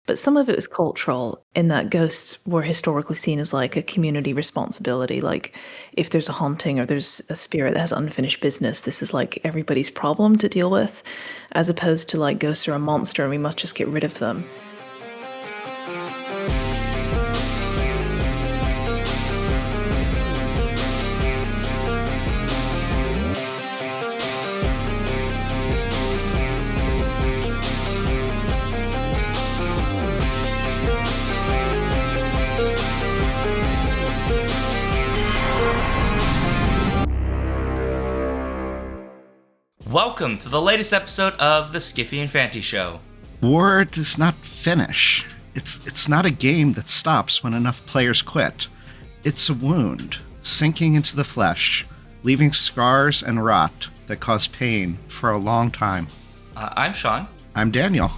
But some of it was cultural in that ghosts were historically seen as like a community responsibility. Like if there's a haunting or there's a spirit that has unfinished business, this is like everybody's problem to deal with, as opposed to like ghosts are a monster and we must just get rid of them. Welcome to the latest episode of the Skiffy and Fanty Show. War does not finish. It's not a game that stops when enough players quit. It's a wound, sinking into the flesh, leaving scars and rot that cause pain for a long time. I'm Sean. I'm Daniel.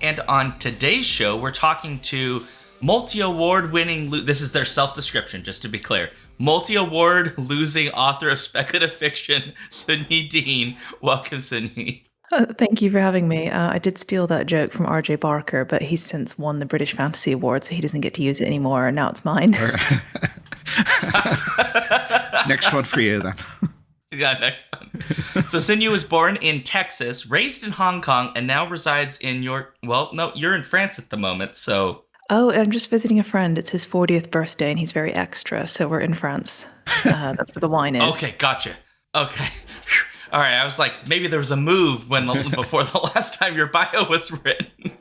And on today's show, we're talking to multi-award-winning... This is their self-description, just to be clear. Multi-award losing author of speculative fiction, Sunyi Dean. Welcome, Sunyi. Thank you for having me. I did steal that joke from R.J. Barker, but he's since won the British Fantasy Award, so he doesn't get to use it anymore, and now it's mine. Next one for you, then. Yeah, next one. So Sunyi was born in Texas, raised in Hong Kong, and now resides in you're in France at the moment, so... Oh, I'm just visiting a friend. It's his 40th birthday, and he's very extra, so we're in France. That's where the wine is. Okay, gotcha. Okay. All right, I was like, maybe there was a move before the last time your bio was written.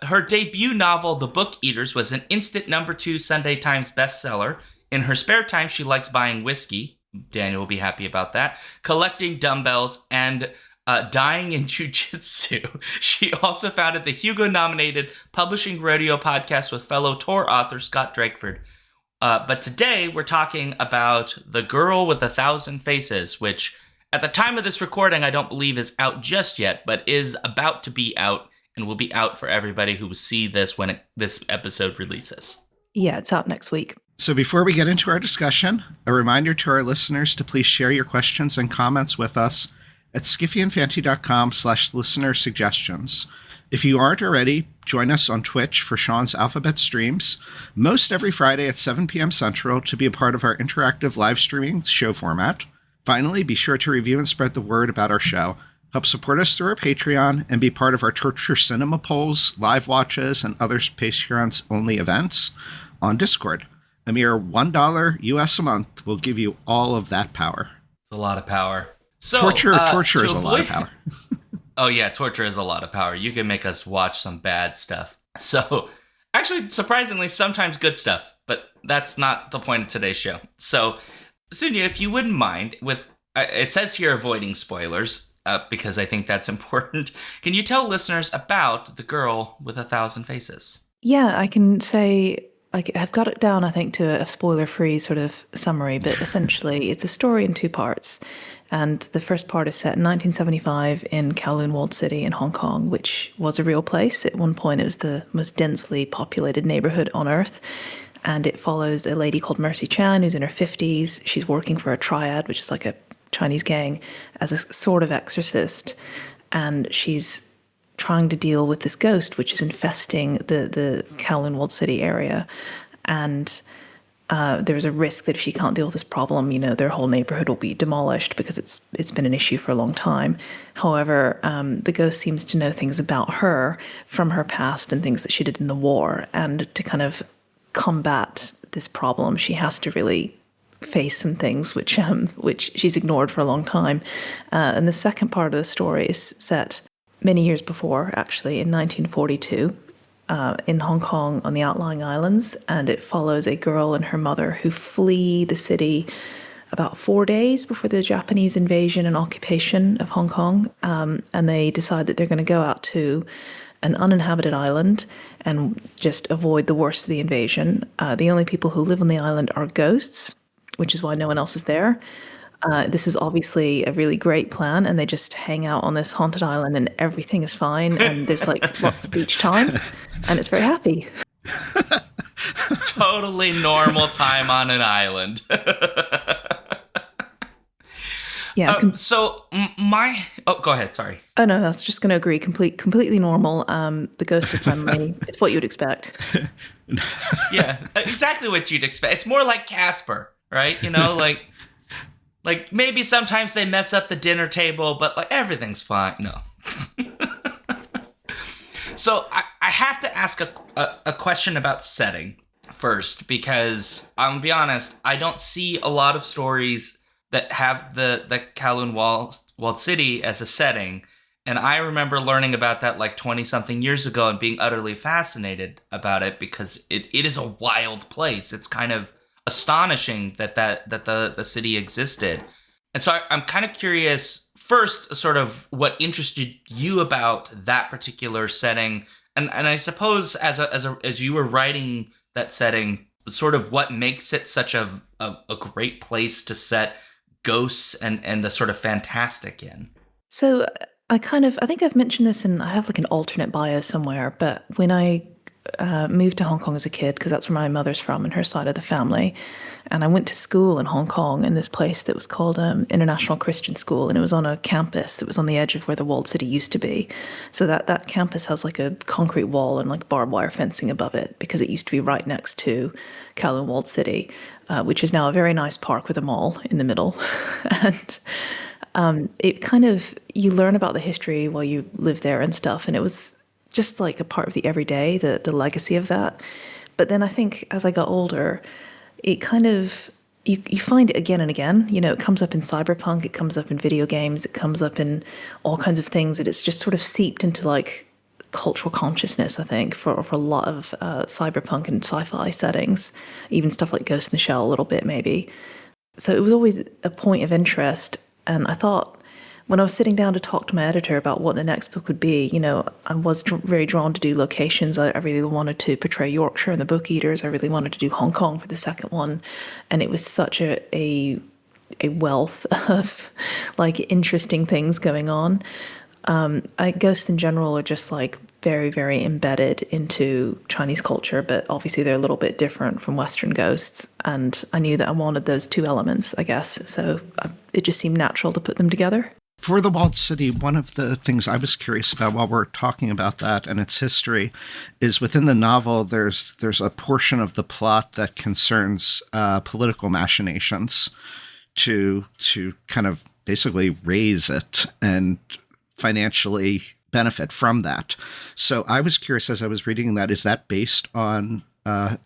Her debut novel, The Book Eaters, was an instant #2 Sunday Times bestseller. In her spare time, she likes buying whiskey. Daniel will be happy about that. Collecting dumbbells and... dying in jiu-jitsu. She also founded the Hugo-nominated Publishing Rodeo podcast with fellow Tor author Scott Drakeford. But today we're talking about The Girl with 1,000 Faces, which at the time of this recording I don't believe is out just yet, but is about to be out and will be out for everybody who will see this when this episode releases. Yeah, it's out next week. So before we get into our discussion, a reminder to our listeners to please share your questions and comments with us at skiffyandfanty.com/listener suggestions. If you aren't already, join us on Twitch for Sean's Alphabet streams, most every Friday at 7 p.m. Central to be a part of our interactive live streaming show format. Finally, be sure to review and spread the word about our show. Help support us through our Patreon and be part of our Torture Cinema polls, live watches, and other Patreons-only events on Discord. A mere $1 US a month will give you all of that power. It's a lot of power. So, torture is a lot of power. Oh yeah, torture is a lot of power. You can make us watch some bad stuff. So, actually, surprisingly, sometimes good stuff. But that's not the point of today's show. So, Sunyi, if you wouldn't mind, it says here avoiding spoilers, because I think that's important. Can you tell listeners about The Girl with 1,000 Faces? Yeah, I can say... I've got it down, I think, to a spoiler-free sort of summary, but essentially it's a story in two parts. And the first part is set in 1975 in Kowloon Walled City in Hong Kong, which was a real place. At one point, it was the most densely populated neighborhood on Earth. And it follows a lady called Mercy Chan, who's in her 50s. She's working for a triad, which is like a Chinese gang, as a sort of exorcist. And she's trying to deal with this ghost, which is infesting the Kowloon Walled City area. And there's a risk that if she can't deal with this problem, their whole neighborhood will be demolished because it's been an issue for a long time. However, the ghost seems to know things about her from her past and things that she did in the war. And to kind of combat this problem, she has to really face some things which she's ignored for a long time. And the second part of the story is set many years before, actually, in 1942, in Hong Kong on the outlying islands, and it follows a girl and her mother who flee the city about 4 days before the Japanese invasion and occupation of Hong Kong, and they decide that they're going to go out to an uninhabited island and just avoid the worst of the invasion. The only people who live on the island are ghosts, which is why no one else is there. This is obviously a really great plan, and they just hang out on this haunted island and everything is fine, and there's like lots of beach time, and it's very happy. Totally normal time on an island. Yeah. Go ahead. Sorry. Oh no, I was just going to agree. Completely normal. The ghosts are friendly. It's what you would expect. Yeah, exactly what you'd expect. It's more like Casper, right? Like maybe sometimes they mess up the dinner table, but like everything's fine. No. So I have to ask a question about setting first, because I'm gonna be honest, I don't see a lot of stories that have the Kowloon walled city as a setting. And I remember learning about that like 20 something years ago and being utterly fascinated about it, because it is a wild place. It's kind of astonishing that the city existed. And so I'm kind of curious, first, sort of what interested you about that particular setting, and I suppose as you were writing that setting, sort of what makes it such a great place to set ghosts and the sort of fantastic in. So I think I've mentioned this, and I have like an alternate bio somewhere. But when I moved to Hong Kong as a kid, because that's where my mother's from and her side of the family, and I went to school in Hong Kong in this place that was called International Christian School, and it was on a campus that was on the edge of where the walled city used to be. So that campus has like a concrete wall and like barbed wire fencing above it, because it used to be right next to Kowloon Walled City, which is now a very nice park with a mall in the middle. And it kind of, you learn about the history while you live there and stuff, and it was just like a part of the everyday, the legacy of that. But then I think as I got older, it kind of, you find it again and again. It comes up in cyberpunk, it comes up in video games, it comes up in all kinds of things, that it's just sort of seeped into like cultural consciousness, I think, for a lot of cyberpunk and sci-fi settings, even stuff like Ghost in the Shell a little bit maybe. So it was always a point of interest. And I thought, when I was sitting down to talk to my editor about what the next book would be, I was very drawn to do locations. I really wanted to portray Yorkshire and the Book Eaters. I really wanted to do Hong Kong for the second one. And it was such a wealth of like interesting things going on. Ghosts in general are just like very, very embedded into Chinese culture, but obviously they're a little bit different from Western ghosts. And I knew that I wanted those two elements, I guess. So it just seemed natural to put them together. For the walled city, one of the things I was curious about while we're talking about that and its history is within the novel, there's a portion of the plot that concerns political machinations to kind of basically raise it and financially benefit from that. So I was curious as I was reading that, is that based on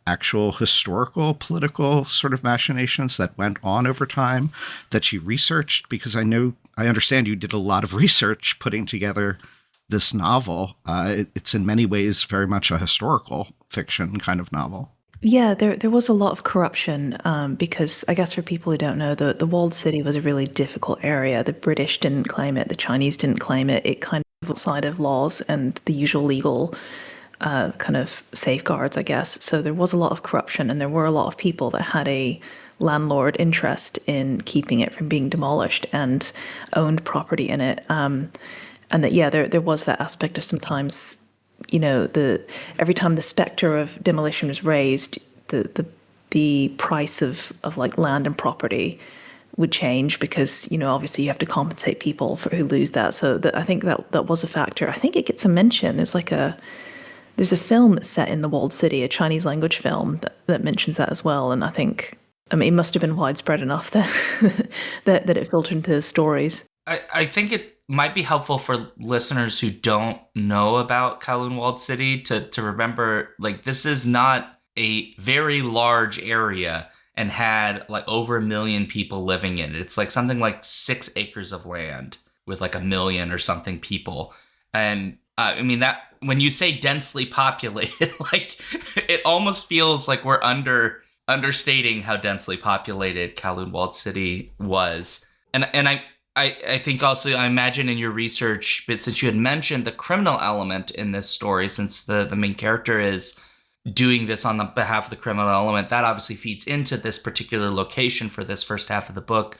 actual historical political sort of machinations that went on over time that you researched? Because I understand you did a lot of research putting together this novel. It's in many ways very much a historical fiction kind of novel. Yeah, there was a lot of corruption, because I guess for people who don't know, the walled city was a really difficult area. The British didn't claim it, the Chinese didn't claim it. It kind of was outside of laws and the usual legal kind of safeguards, I guess. So there was a lot of corruption, and there were a lot of people that had a landlord interest in keeping it from being demolished and owned property in it. And that, yeah, there was that aspect of sometimes, every time the specter of demolition was raised, the price of like land and property would change, because obviously you have to compensate people who lose that. So I think that was a factor. I think it gets a mention. There's a film that's set in the walled city, a Chinese language film that mentions that as well. And I mean, it must have been widespread enough that that it filtered into the stories. I think it might be helpful for listeners who don't know about Kowloon Walled City to remember, like, this is not a very large area and had like over 1 million people living in it. It's like something like 6 acres of land with like 1 million or something people. And I mean, that when you say densely populated, like, it almost feels like we're understating how densely populated Kowloon Walled City was. And I think also, I imagine in your research, but since you had mentioned the criminal element in this story, since the main character is doing this on the behalf of the criminal element, that obviously feeds into this particular location for this first half of the book.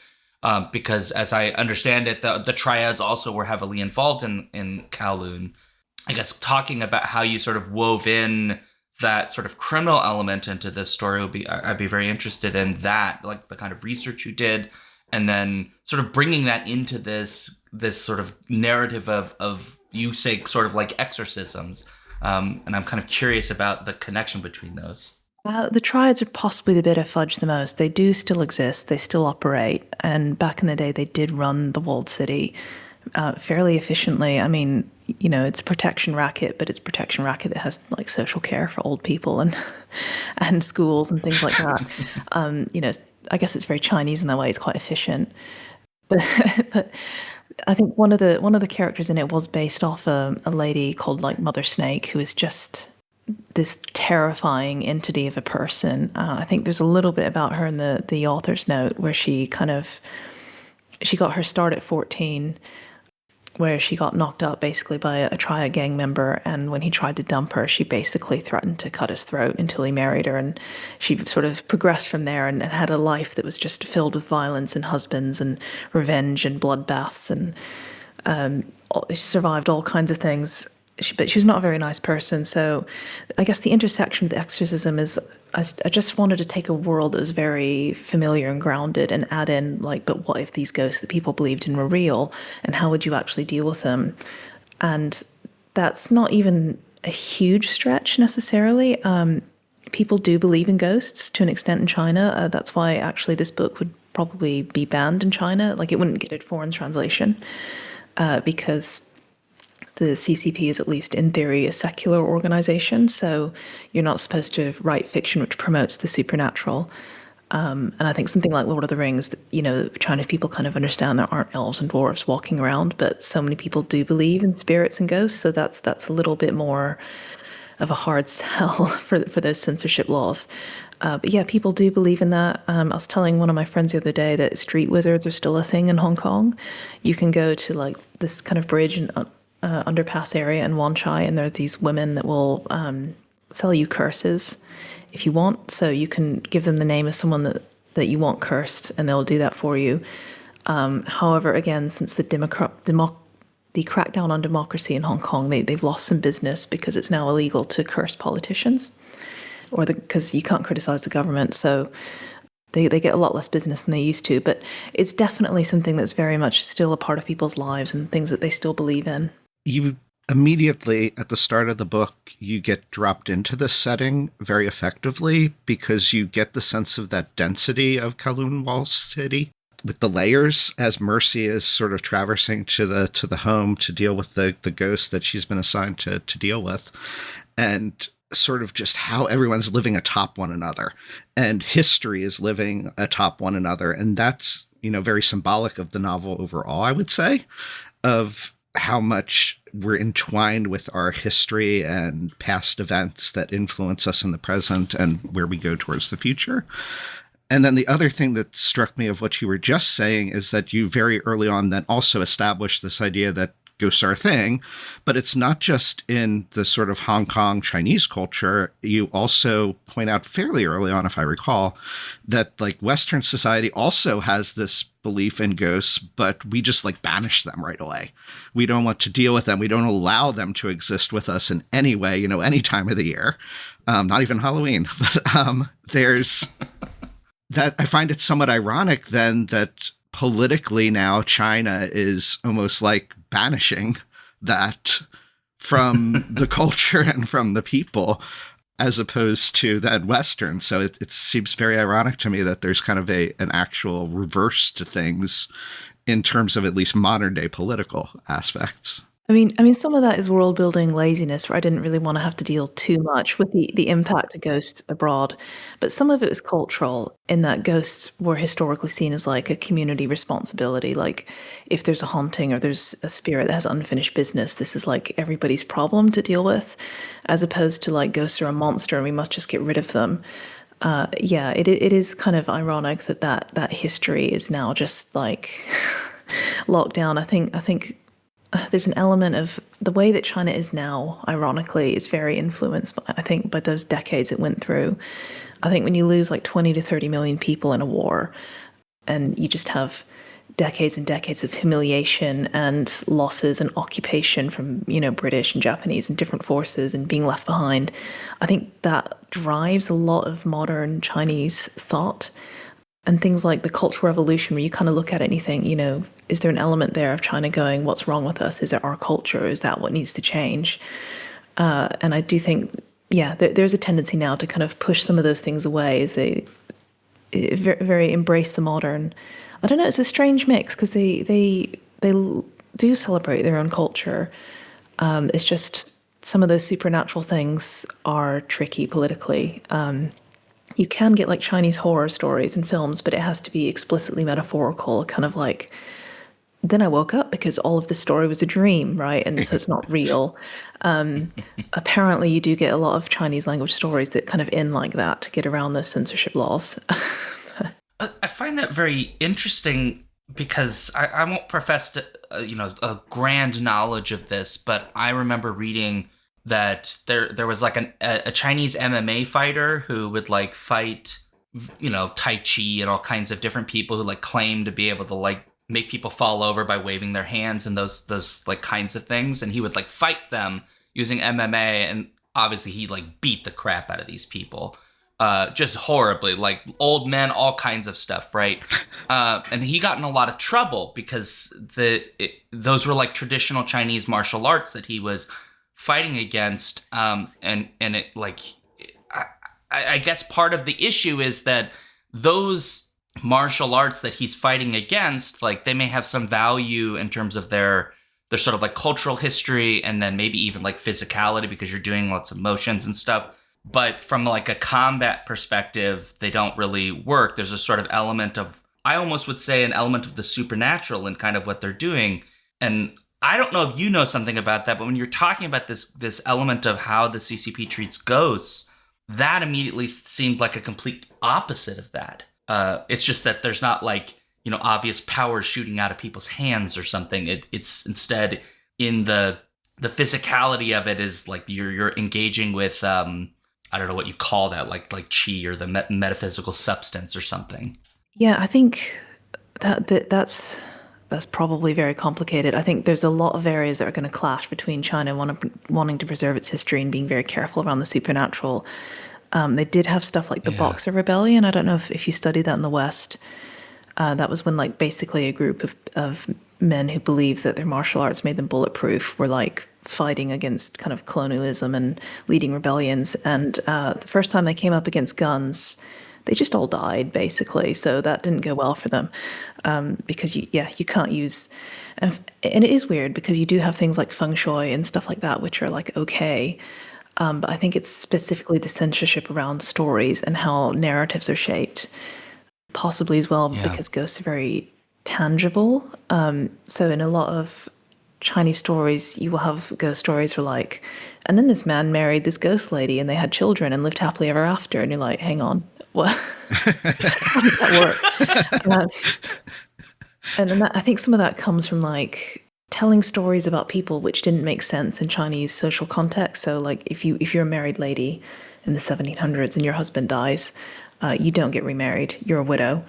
Because as I understand it, the triads also were heavily involved in Kowloon. I guess talking about how you sort of wove in that sort of criminal element into this story I'd be very interested in that, like the kind of research you did, and then sort of bringing that into this sort of narrative of you say sort of like exorcisms, and I'm kind of curious about the connection between those. The triads are possibly the bit I fudge the most. They do still exist. They still operate. And back in the day, they did run the walled city fairly efficiently. I mean, it's a protection racket, but it's a protection racket that has like social care for old people and and schools and things like that. I guess it's very Chinese in that way. It's quite efficient. But but I think one of the characters in it was based off a lady called like Mother Snake, who is just this terrifying entity of a person. I think there's a little bit about her in the author's note where she got her start at 14, where she got knocked up basically by a triad gang member, and when he tried to dump her, she basically threatened to cut his throat until he married her, and she sort of progressed from there and had a life that was just filled with violence and husbands and revenge and bloodbaths, and she survived all kinds of things. But she was not a very nice person. So I guess the intersection with exorcism is I just wanted to take a world that was very familiar and grounded and add in, like, but what if these ghosts that people believed in were real? And how would you actually deal with them? And that's not even a huge stretch necessarily. People do believe in ghosts to an extent in China. That's why actually this book would probably be banned in China. Like, it wouldn't get a foreign translation because the CCP is, at least in theory, a secular organization, so you're not supposed to write fiction which promotes the supernatural. And I think something like Lord of the Rings, Chinese people kind of understand there aren't elves and dwarves walking around, but so many people do believe in spirits and ghosts, so that's a little bit more of a hard sell for those censorship laws. But yeah, people do believe in that. I was telling one of my friends the other day that street wizards are still a thing in Hong Kong. You can go to like this kind of bridge and underpass area in Wan Chai, and there are these women that will sell you curses if you want. So you can give them the name of someone that you want cursed, and they'll do that for you. However, again, since the crackdown on democracy in Hong Kong, they've lost some business because it's now illegal to curse politicians, because you can't criticize the government. So they get a lot less business than they used to. But it's definitely something that's very much still a part of people's lives and things that they still believe in. You immediately, at the start of the book, you get dropped into this setting very effectively because you get the sense of that density of Kowloon Wall City with the layers as Mercy is sort of traversing to the home to deal with the ghost that she's been assigned to deal with, and sort of just how everyone's living atop one another, and history is living atop one another. And that's, very symbolic of the novel overall, I would say, of how much we're entwined with our history and past events that influence us in the present and where we go towards the future. And then the other thing that struck me of what you were just saying is that you very early on then also established this idea that ghosts are a thing, but it's not just in the sort of Hong Kong Chinese culture. You also point out fairly early on, if I recall, that like Western society also has this belief in ghosts, but we just like banish them right away. We don't want to deal with them. We don't allow them to exist with us in any way, any time of the year, not even Halloween. But there's that. I find it somewhat ironic then that politically now China is almost like banishing that from the culture and from the people, as opposed to that Western. So it seems very ironic to me that there's kind of an actual reverse to things in terms of at least modern day political aspects. I mean, some of that is world building laziness, where I didn't really want to have to deal too much with the impact of ghosts abroad. But some of it was cultural, in that ghosts were historically seen as like a community responsibility. Like, if there's a haunting or there's a spirit that has unfinished business, this is like everybody's problem to deal with, as opposed to like ghosts are a monster and we must just get rid of them. Yeah, it is kind of ironic that history is now just like locked down. I think there's an element of the way that China is now, ironically, is very influenced, I think, by those decades it went through. I think when you lose like 20 to 30 million people in a war, and you just have decades and decades of humiliation and losses and occupation from, British and Japanese and different forces and being left behind, I think that drives a lot of modern Chinese thought. and things like the Cultural Revolution, where you kind of look at it and you think, is there an element there of China going, what's wrong with us? Is it our culture? Is that what needs to change? And I do think, there's a tendency now to kind of push some of those things away as they very embrace the modern. I don't know, it's a strange mix because they do celebrate their own culture. It's just some of those supernatural things are tricky politically. You can get like Chinese horror stories and films, but it has to be explicitly metaphorical, kind of like, then I woke up because all of the story was a dream, right? And so it's not real. Apparently, you do get a lot of Chinese language stories that kind of end like that to get around those censorship laws. I find that very interesting because I won't profess to, a grand knowledge of this, but I remember reading that there was like a Chinese MMA fighter who would like fight, Tai Chi and all kinds of different people who like claim to be able to like make people fall over by waving their hands and those like kinds of things. And he would like fight them using MMA. And obviously he like beat the crap out of these people. Just horribly, like old men, all kinds of stuff, right? And he got in a lot of trouble because those were like traditional Chinese martial arts that he was fighting against. And it like, I guess part of the issue is that those martial arts that he's fighting against, like they may have some value in terms of their sort of like cultural history and then maybe even like physicality because you're doing lots of motions and stuff. But from like a combat perspective, they don't really work. There's a sort of element of, I almost would say an element of the supernatural in kind of what they're doing. And I don't know if you know something about that, but when you're talking about this element of how the CCP treats ghosts, that immediately seemed like a complete opposite of that. It's just that there's not like, obvious power shooting out of people's hands or something. It's instead in the physicality of it is like you're engaging with, I don't know what you call that, like chi or the metaphysical substance or something. Yeah, I think that's probably very complicated. I think there's a lot of areas that are going to clash between China wanting to preserve its history and being very careful around the supernatural. They did have stuff like the Boxer Rebellion. I don't know if you studied that in the West. That was when like basically a group of men who believed that their martial arts made them bulletproof were like fighting against kind of colonialism and leading rebellions. And the first time they came up against guns, they just all died basically. So that didn't go well for them because you can't use, and it is weird because you do have things like feng shui and stuff like that, which are like okay. But I think it's specifically the censorship around stories and how narratives are shaped, possibly as well because ghosts are very tangible. So in a lot of Chinese stories, you will have ghost stories where like, and then this man married this ghost lady and they had children and lived happily ever after. And you're like, hang on, what? How does that work? And then I think some of that comes from like telling stories about people which didn't make sense in Chinese social context. So like if you're a married lady in the 1700s and your husband dies, you don't get remarried. You're a widow.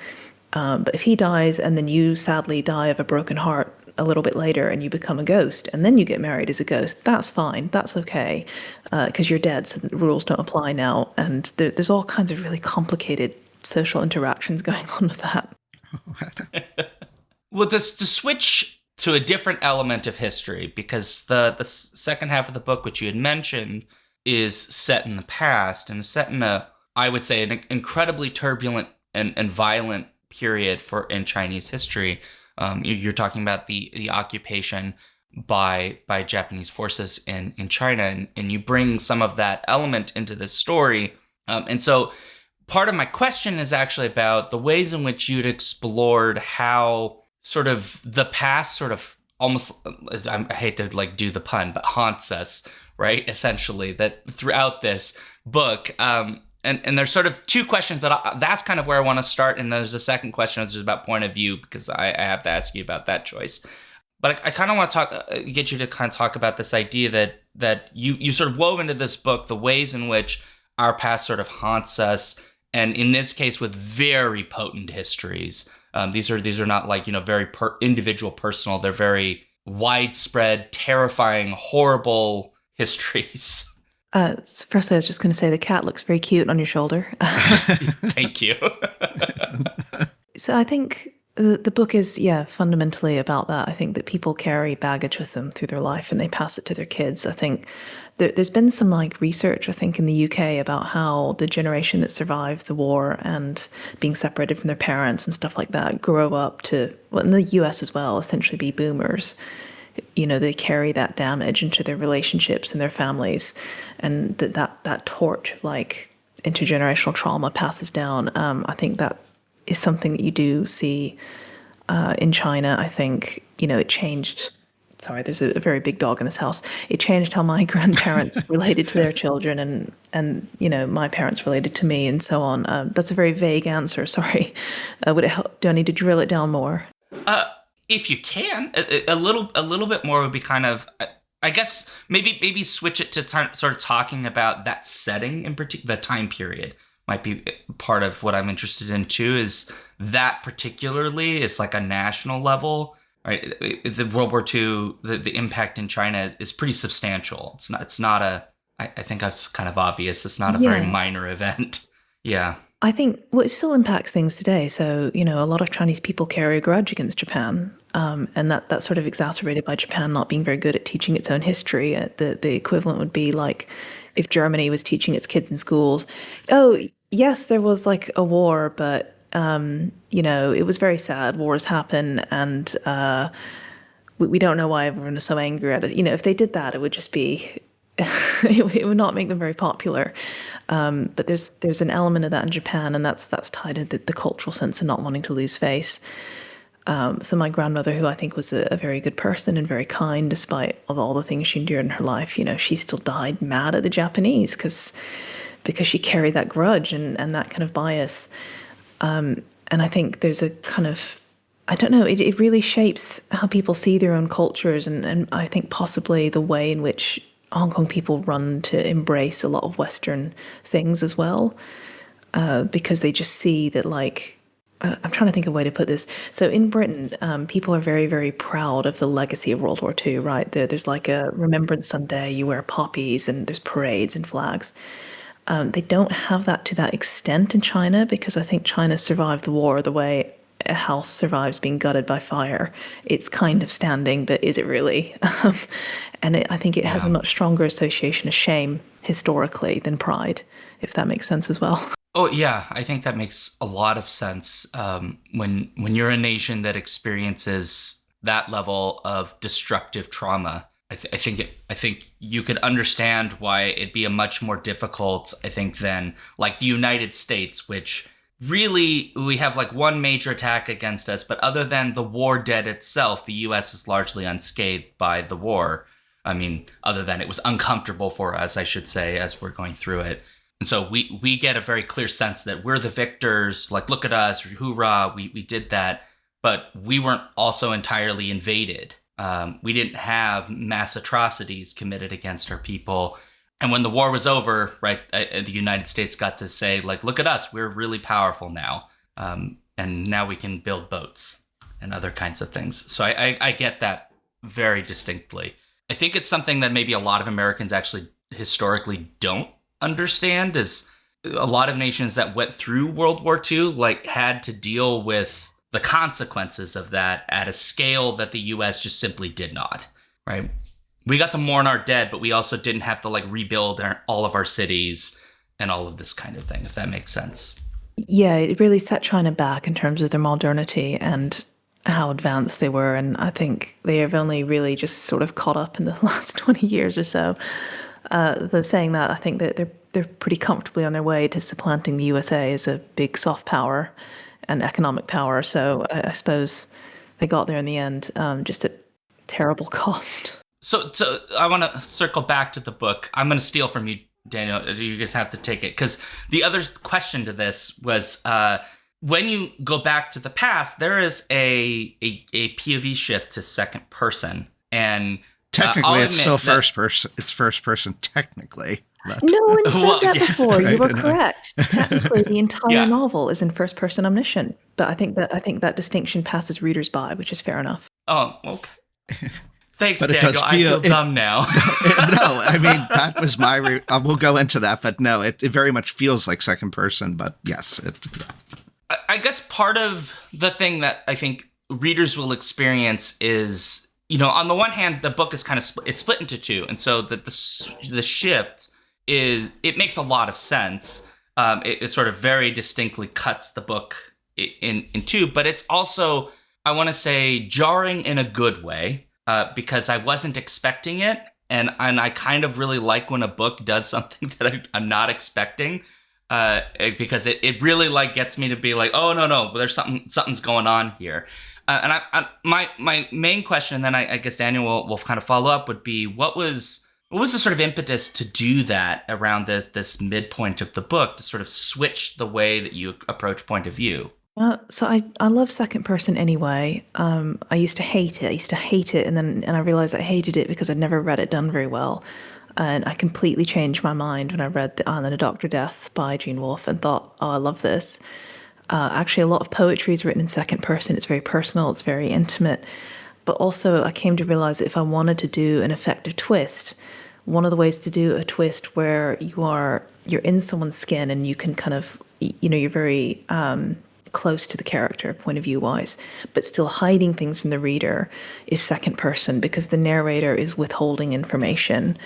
But if he dies and then you sadly die of a broken heart a little bit later and you become a ghost and then you get married as a ghost, that's fine. That's okay because you're dead, so the rules don't apply now. And there's all kinds of really complicated social interactions going on with that. Well, to switch to a different element of history, because the second half of the book, which you had mentioned, is set in the past and set in I would say, an incredibly turbulent and violent period in Chinese history. You're talking about the occupation by Japanese forces in China, and you bring some of that element into this story. And so part of my question is actually about the ways in which you'd explored how sort of the past sort of almost, I hate to like do the pun, but haunts us, right? Essentially, that throughout this book. And there's sort of two questions, but that's kind of where I want to start. And there's a second question, which is about point of view, because I have to ask you about that choice. But I kind of want to get you to kind of talk about this idea that you sort of wove into this book the ways in which our past sort of haunts us, and in this case with very potent histories. These are not like very individual, personal. They're very widespread, terrifying, horrible histories. So firstly, I was just going to say the cat looks very cute on your shoulder. Thank you. So I think the book is, yeah, fundamentally about that. I think that people carry baggage with them through their life and they pass it to their kids. I think there's been some like research, I think, in the UK about how the generation that survived the war and being separated from their parents and stuff like that grow up to, well, in the US as well, essentially be boomers. You know, they carry that damage into their relationships and their families, and that torch of like intergenerational trauma passes down. I think that is something that you do see in China. I think, you know, it changed. Sorry, there's a very big dog in this house. It changed how my grandparents related to their children, and you know, my parents related to me, and so on. That's a very vague answer. Sorry. Would it help? Do I need to drill it down more? If you can, a little bit more would be kind of, I guess maybe switch it to sort of talking about that setting in particular. The time period might be part of what I'm interested in too. Is that particularly is like a national level, right? The World War II, the impact in China is pretty substantial. It's not a. I think that's kind of obvious. It's not a very minor event. Yeah. I think, well, it still impacts things today. So, you know, a lot of Chinese people carry a grudge against Japan. And that's sort of exacerbated by Japan not being very good at teaching its own history. The equivalent would be like if Germany was teaching its kids in schools, oh, yes, there was like a war, but, you know, it was very sad. Wars happen. And we don't know why everyone is so angry at it. You know, if they did that, it would just be, it would not make them very popular. But there's an element of that in Japan, and that's tied to the cultural sense of not wanting to lose face. So my grandmother, who I think was a very good person and very kind, despite all the things she endured in her life, you know, she still died mad at the Japanese because she carried that grudge and that kind of bias. And I think there's a kind of, I don't know, it really shapes how people see their own cultures, and I think possibly the way in which Hong Kong people run to embrace a lot of Western things as well, because they just see that, like, I'm trying to think of a way to put this. So in Britain, people are very, very proud of the legacy of World War II, right? There's like a Remembrance Sunday, you wear poppies, and there's parades and flags. They don't have that to that extent in China, because I think China survived the war the way a house survives being gutted by fire. It's kind of standing, but is it really? And I think it has a much stronger association of shame historically than pride, if that makes sense as well. Oh yeah, I think that makes a lot of sense. When you're a nation that experiences that level of destructive trauma, I think you could understand why it'd be a much more difficult, I think, than like the United States, which really we have like one major attack against us, but other than the war dead itself, the U.S. is largely unscathed by the war. I mean, other than it was uncomfortable for us, I should say, as we're going through it. And so we get a very clear sense that we're the victors, like, look at us, hoorah, we did that. But we weren't also entirely invaded. We didn't have mass atrocities committed against our people. And when the war was over, right, the United States got to say, like, look at us, we're really powerful now. And now we can build boats and other kinds of things. So I get that very distinctly. I think it's something that maybe a lot of Americans actually historically don't understand, is a lot of nations that went through World War II like had to deal with the consequences of that at a scale that the US just simply did not, right? We got to mourn our dead, but we also didn't have to like rebuild all of our cities and all of this kind of thing, if that makes sense. Yeah, it really set China back in terms of their modernity and how advanced they were. And I think they have only really just sort of caught up in the last 20 years or so. Though saying that, I think that they're pretty comfortably on their way to supplanting the USA as a big soft power and economic power. So I suppose they got there in the end, just at terrible cost. So I want to circle back to the book. I'm going to steal from you, Daniel. You just have to take it, because the other question to this was when you go back to the past, there is a POV shift to second person, and technically it's still first person. It's first person technically. But. No one said that before. Right, you were correct. Technically, the entire novel is in first person omniscient, but I think that distinction passes readers by, which is fair enough. Oh, okay. Thanks, but Daniel. I feel dumb now. No, I mean, that was my... we'll go into that, but no, it very much feels like second person, but yes. I guess part of the thing that I think readers will experience is, on the one hand, the book is kind of it's split into two, and so the shift it makes a lot of sense. It sort of very distinctly cuts the book in two, but it's also, I want to say, jarring in a good way, because I wasn't expecting it, and I kind of really like when a book does something that I'm not expecting. Because it really like gets me to be like, oh no, there's something's going on here, and my main question, and then I guess Daniel will kind of follow up, would be what was the sort of impetus to do that around this midpoint of the book, to sort of switch the way that you approach point of view. So I love second person anyway. I used to hate it. And I realized I hated it because I'd never read it done very well. And I completely changed my mind when I read The Island of Dr. Death by Gene Wolfe and thought, oh, I love this. Actually, a lot of poetry is written in second person. It's very personal. It's very intimate. But also, I came to realize that if I wanted to do an effective twist, one of the ways to do a twist where you're in someone's skin and you can kind of, you're very close to the character point of view wise, but still hiding things from the reader, is second person, because the narrator is withholding information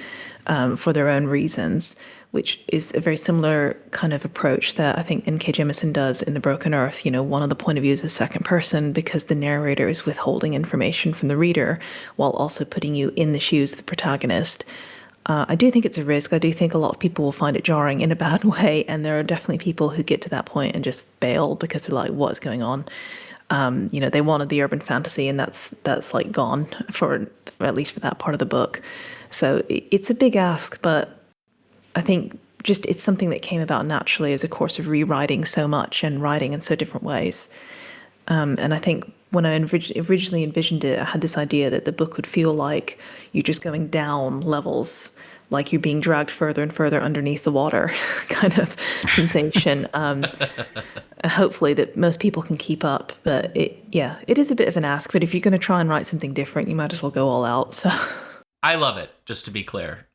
for their own reasons, which is a very similar kind of approach that I think N.K. Jemisin does in The Broken Earth. One of the point of views is second person because the narrator is withholding information from the reader while also putting you in the shoes of the protagonist. I do think it's a risk. I do think a lot of people will find it jarring in a bad way, and there are definitely people who get to that point and just bail because they're like, "What's going on?" They wanted the urban fantasy, and that's like gone for at least for that part of the book. So it's a big ask, but I think just it's something that came about naturally as a course of rewriting so much and writing in so different ways. And I think when I originally envisioned it, I had this idea that the book would feel like you're just going down levels, like you're being dragged further and further underneath the water kind of sensation. Hopefully that most people can keep up. But it is a bit of an ask. But if you're going to try and write something different, you might as well go all out. So I love it, just to be clear.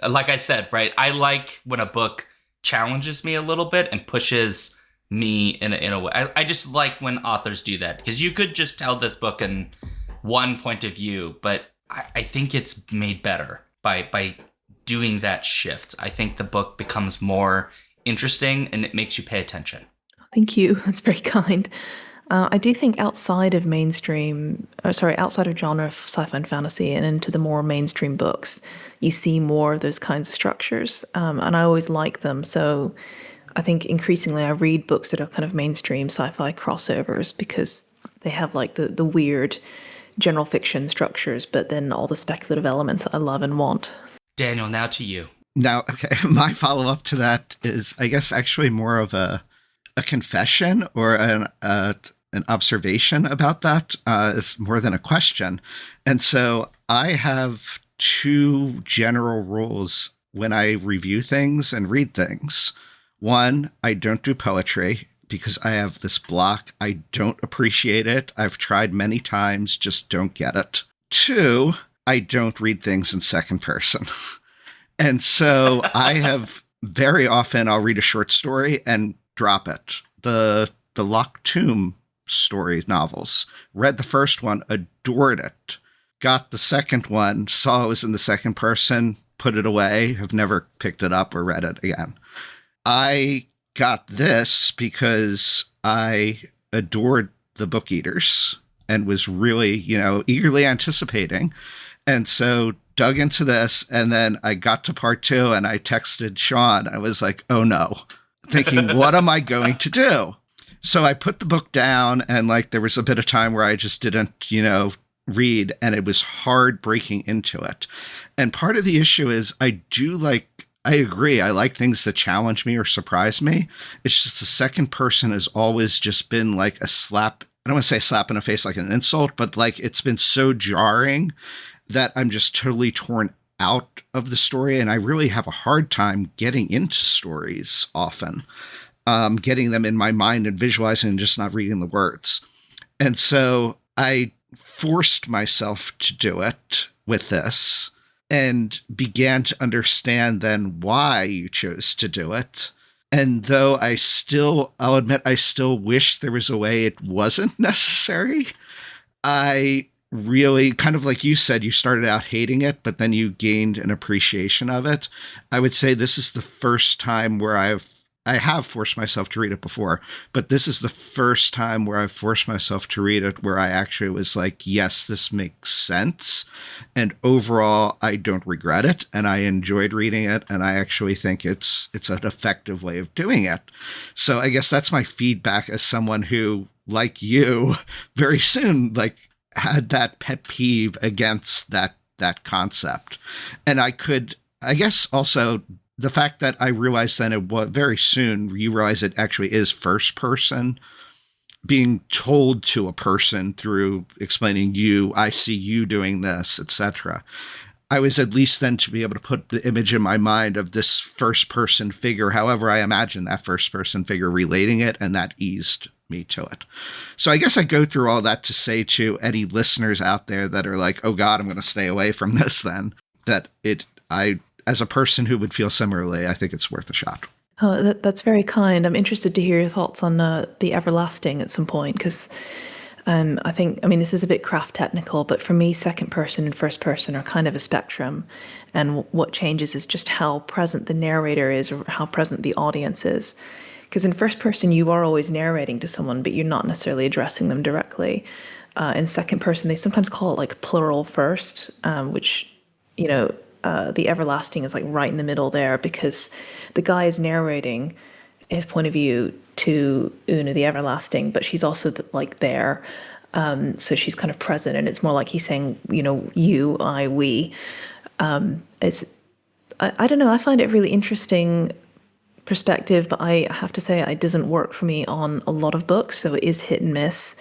Like I said, right, I like when a book challenges me a little bit and pushes me in a way. I just like when authors do that, because you could just tell this book in one point of view, but I think it's made better by doing that shift. I think the book becomes more interesting and it makes you pay attention. thank you. That's very kind. I do think outside of genre of sci-fi and fantasy and into the more mainstream books, you see more of those kinds of structures, and I always like them. So I think increasingly I read books that are kind of mainstream sci-fi crossovers because they have like the weird general fiction structures, but then all the speculative elements that I love and want. Daniel, now to you. Now, okay, my follow-up to that is, I guess, actually more of a confession or an observation about that, is more than a question. And so I have two general rules when I review things and read things. One, I don't do poetry because I have this block. I don't appreciate it. I've tried many times, just don't get it. Two, I don't read things in second person. And so I have very often, I'll read a short story and drop it. The Locked Tomb story novels, read the first one, adored it. Got the second one, saw it was in the second person, put it away, have never picked it up or read it again. I got this because I adored The Book Eaters and was really, eagerly anticipating. And so dug into this, and then I got to part two and I texted Sean. I was like, oh no, thinking, what am I going to do? So I put the book down, and there was a bit of time where I just didn't, read, and it was hard breaking into it. And part of the issue is I agree. I like things that challenge me or surprise me. It's just the second person has always just been like a slap. I don't want to say slap in the face like an insult, but it's been so jarring that I'm just totally torn out of the story. And I really have a hard time getting into stories often, getting them in my mind and visualizing and just not reading the words. And so I forced myself to do it with this, and began to understand then why you chose to do it. And though I'll admit, I still wish there was a way it wasn't necessary. I really, kind of like you said, you started out hating it, but then you gained an appreciation of it. I would say this is the first time where I have forced myself to read it before, but this is the first time where I've forced myself to read it where I actually was like, yes, this makes sense. And overall, I don't regret it. And I enjoyed reading it. And I actually think it's an effective way of doing it. So I guess that's my feedback as someone who, like you, very soon, like, had that pet peeve against that concept. And I guess also the fact that I realized then it was very soon, you realize it actually is first person being told to a person through explaining I see you doing this, etc. I was at least then to be able to put the image in my mind of this first person figure, however I imagine that first person figure relating it, and that eased me to it. So I guess I go through all that to say to any listeners out there that are like, oh God, I'm going to stay away from this then, that as a person who would feel similarly, I think it's worth a shot. Oh, that's very kind. I'm interested to hear your thoughts on the everlasting at some point, because this is a bit craft technical, but for me, second person and first person are kind of a spectrum. And what changes is just how present the narrator is or how present the audience is. Because in first person, you are always narrating to someone, but you're not necessarily addressing them directly. In second person, they sometimes call it like plural first, which, the everlasting is like right in the middle there, because the guy is narrating his point of view to Una, the everlasting, but she's also like there. So she's kind of present, and it's more like he's saying, you, I, we. I don't know. I find it a really interesting perspective, but I have to say it doesn't work for me on a lot of books, so it is hit and miss.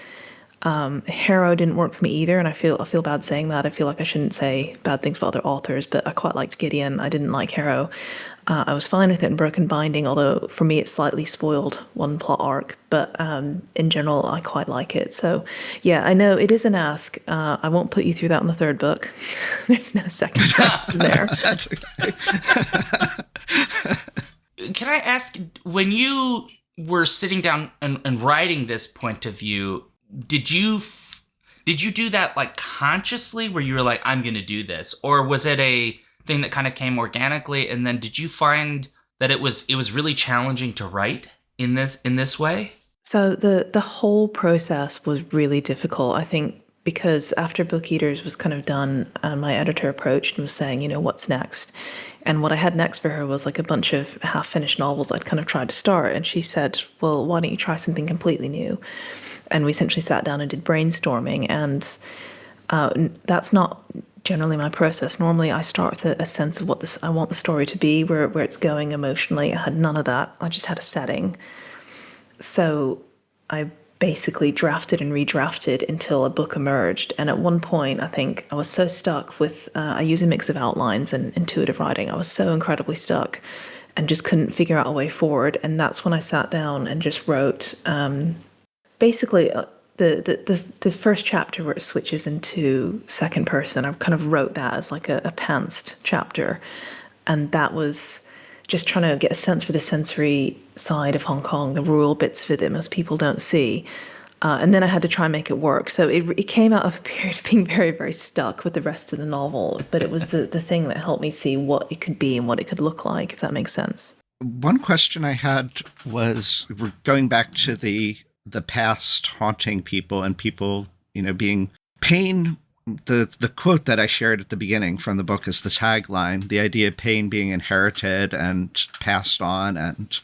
Harrow didn't work for me either, and I feel bad saying that. I feel like I shouldn't say bad things about other authors, but I quite liked Gideon. I didn't like Harrow. I was fine with it in Broken Binding, although for me it slightly spoiled one plot arc, but in general I quite like it. So yeah, I know it is an ask. I won't put you through that in the third book. There's no second person there. That's okay. Can I ask, when you were sitting down and writing this point of view, did you do that like consciously, where you were like, I'm going to do this, or was it a thing that kind of came organically? And then did you find that it was really challenging to write in this way? So the whole process was really difficult, I think, because after Book Eaters was kind of done, my editor approached and was saying, what's next? And what I had next for her was like a bunch of half-finished novels I'd kind of tried to start. And she said, well, why don't you try something completely new? And we essentially sat down and did brainstorming. And that's not generally my process. Normally I start with a sense of what I want the story to be, where it's going emotionally. I had none of that. I just had a setting. So I basically drafted and redrafted until a book emerged. And at one point, I think I was so stuck with, I use a mix of outlines and intuitive writing. I was so incredibly stuck and just couldn't figure out a way forward. And that's when I sat down and just wrote, basically the first chapter where it switches into second person. I kind of wrote that as like a pantsed chapter. And that was just trying to get a sense for the sensory side of Hong Kong, the rural bits of it that most people don't see. And then I had to try and make it work. So it came out of a period of being very, very stuck with the rest of the novel. But it was the thing that helped me see what it could be and what it could look like, if that makes sense. One question I had was, we're going back to the past haunting people and people, being pain. The quote that I shared at the beginning from the book is the tagline, the idea of pain being inherited and passed on and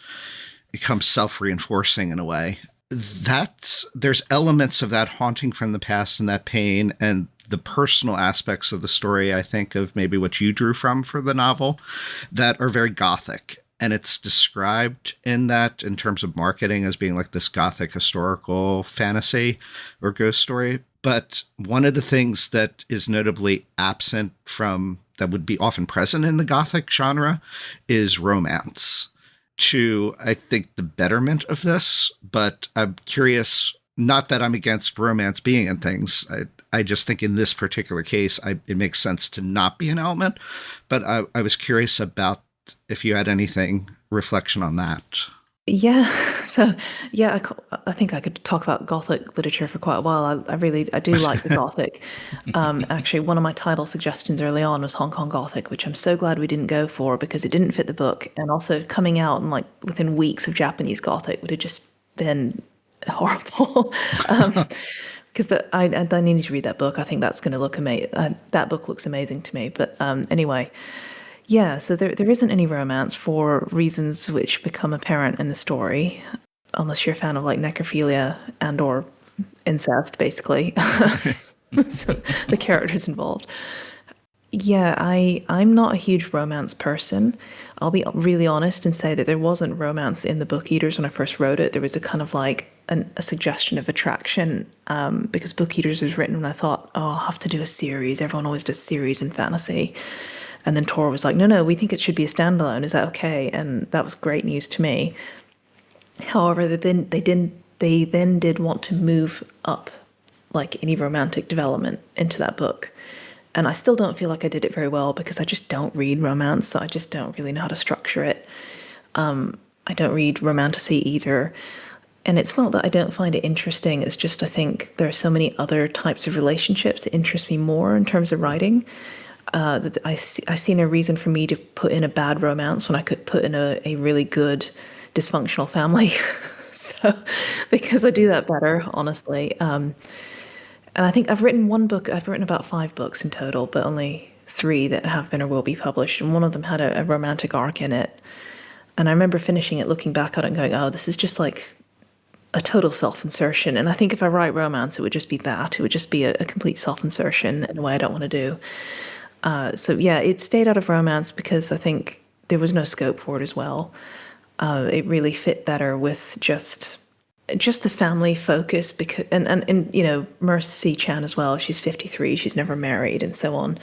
becomes self-reinforcing in a way. There's elements of that haunting from the past and that pain and the personal aspects of the story, I think, of maybe what you drew from for the novel, that are very gothic. And it's described in terms of marketing as being like this gothic historical fantasy or ghost story. But one of the things that is notably absent from that would be often present in the Gothic genre is romance, to, I think, the betterment of this. But I'm curious, not that I'm against romance being in things. I just think in this particular case, it makes sense to not be an element. But I was curious about if you had anything reflection on that. Yeah. So, yeah, I think I could talk about Gothic literature for quite a while. I do like the Gothic. Actually, one of my title suggestions early on was Hong Kong Gothic, which I'm so glad we didn't go for because it didn't fit the book. And also coming out in like within weeks of Japanese Gothic would have just been horrible. um, because I need to read that book. I think that's going to look amazing. That book looks amazing to me. But anyway, yeah, so there isn't any romance for reasons which become apparent in the story, unless you're a fan of like necrophilia and or incest, basically. So the characters involved. Yeah, I'm not a huge romance person. I'll be really honest and say that there wasn't romance in the Book Eaters when I first wrote it. There was a kind of like a suggestion of attraction because Book Eaters was written when I thought, oh, I'll have to do a series. Everyone always does series in fantasy. And then Tor was like, no, no, we think it should be a standalone. Is that okay? And that was great news to me. However, they then did want to move up like any romantic development into that book. And I still don't feel like I did it very well because I just don't read romance, so I just don't really know how to structure it. I don't read romantasy either. And it's not that I don't find it interesting, it's just I think there are so many other types of relationships that interest me more in terms of writing. That I see no reason for me to put in a bad romance when I could put in a really good dysfunctional family. So, because I do that better, honestly. And I think I've written one book, I've written about 5 books in total, but only 3 that have been or will be published. And one of them had a romantic arc in it. And I remember finishing it, looking back at it and going, oh, this is just like a total self-insertion. And I think if I write romance, it would just be that. It would just be a complete self-insertion in a way I don't want to do. So yeah, it stayed out of romance because I think there was no scope for it as well. It really fit better with just the family focus because and you know Mercy Chan as well. She's 53. She's never married and so on.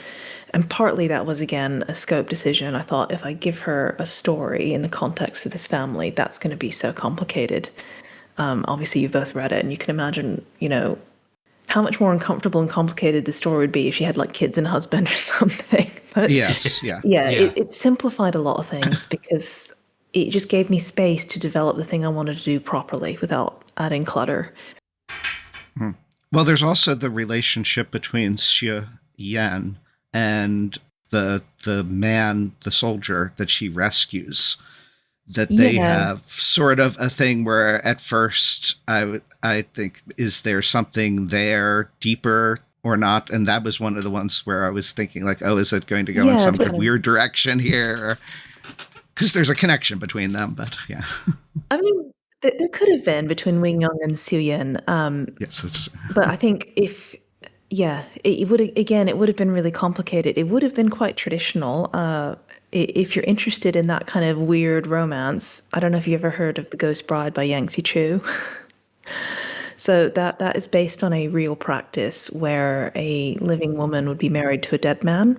And partly that was again a scope decision. I thought if I give her a story in the context of this family, that's going to be so complicated. Obviously, you've both read it, and you can imagine, you know, how much more uncomfortable and complicated the story would be if she had like kids and a husband or something. But Yes, yeah. yeah, Yeah. it simplified a lot of things because it just gave me space to develop the thing I wanted to do properly without adding clutter. Well, there's also the relationship between Xue Yan and the man, the soldier that she rescues. That they Yeah, have sort of a thing where at first I think, is there something there deeper or not? And that was one of the ones where I was thinking like, oh, is it going to go in yeah, some like definitely. weird direction here? Because there's a connection between them, but yeah. I mean, there could have been between Wing Yong and Su Yen, Yes, it's but I think if yeah, it would again, it would have been really complicated. It would have been quite traditional. If you're interested in that kind of weird romance, I don't know if you ever heard of The Ghost Bride by Yang Chu. So that is based on a real practice where a living woman would be married to a dead man.